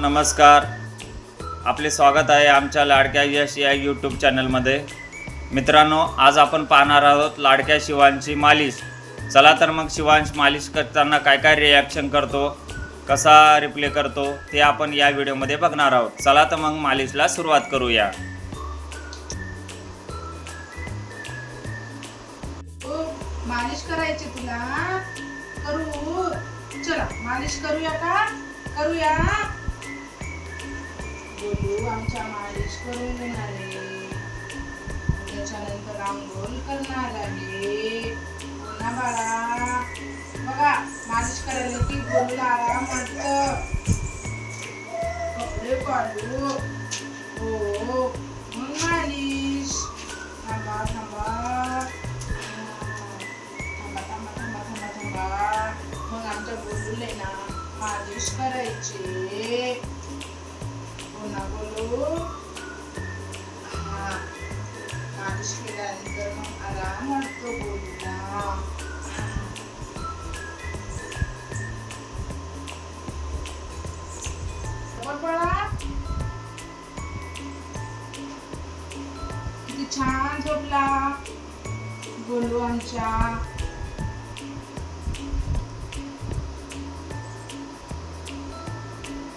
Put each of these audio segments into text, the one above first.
नमस्कार. आपले स्वागत आहे आमच्या लाडक्या यश या यूट्यूब चॅनलमध्ये. मित्रांनो, आज आपण पाहणार आहोत लाडक्या शिवांची मालिश. चला तर मग शिवांश मालिश करताना काय काय रिॲक्शन करतो, कसा रिप्ले करतो ते आपण या व्हिडिओमध्ये बघणार आहोत. चला तर मग मालिशला सुरुवात करूया. मालिश करायची तुला करू. चला मालिश करूया का? करूया. बोलू आमच्या मालिश करून घेणार आहे. त्याच्यानंतर आंघोळ करणार आहे. पुन्हा बाळा बघा, मालिश करायला की बोलूला आराम वाटतं. कपडे काढू. हो मग मालिश. थांबा थांबा मग आमच्या बोलूले ना मालिश करायची. पुन्हा बोलू. मालिश केल्यानंतर मग आराम वाटतो बोलूला. बाळा किती छान झोपला बोलू आमच्या.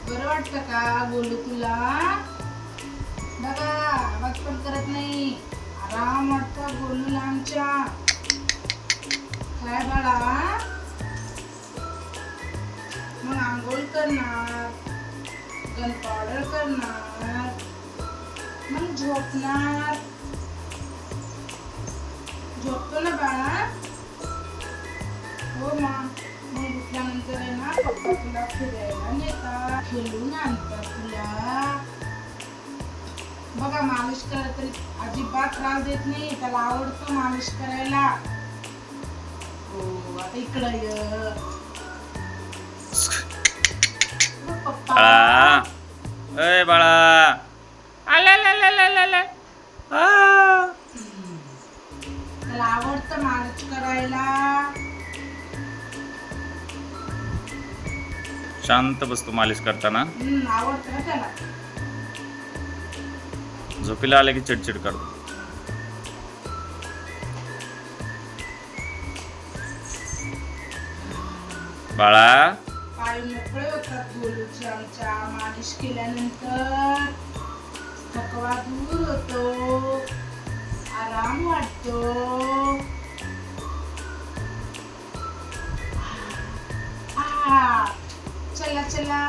बरं वाटतं का बोलू तुला? बघा आवाज पण करत नाही. आराम वाटतं बोलूला आमच्या. काय बाळा? मग आंघोळ करणार, गन पावडर करणार, मग झोपणार. झोपतो ना बाळा? हो मग उठल्यानंतर आहे ना पप्पा तुला फिरायला नेतात, खेळून आणतात तुला. बघा मालिश करायला तरी अजिबात त्रास देत नाही. त्याला आवडतं मालिश करायला. हो आता इकडं ये पप्पा. ए बाळा, त्याला आवडतं मालिश करायला. शांत बसतो मालिश करताना. आवडतं ना त्याला. झोपीला आले की चिडचिड करतो. बाळा पाय मोकळे होतात बोलूचे आमच्या मालिश केल्यानंतर. थकवा दूर होतो, आराम वाटतो. चला चला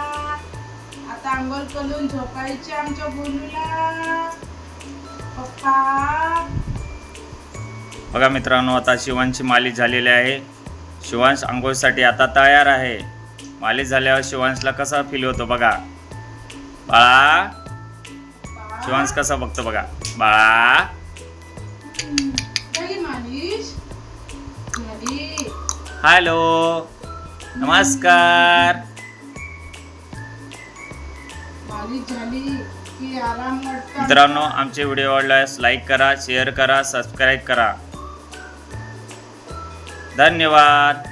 आता आंघोळ करून झोपायचे आमच्या बोलूला. पप्पा बघा मित्रांनो, आता शिवांची मालिश झालेली आहे. शिवांश आंघोळीसाठी आता तयार आहे. मालिश झाल्यावर शिवांशला कसा फील होतो बघा. बाळा, शिवांश कसा बघतो बघा. बाळा झाली मालिश झाली. हॅलो, नमस्कार. मालिश झाली की आराम वाटतो. मित्रांनो, आमचे व्हिडिओ आवडल्यास लाईक करा, शेअर करा, सबस्क्राईब करा. धन्यवाद.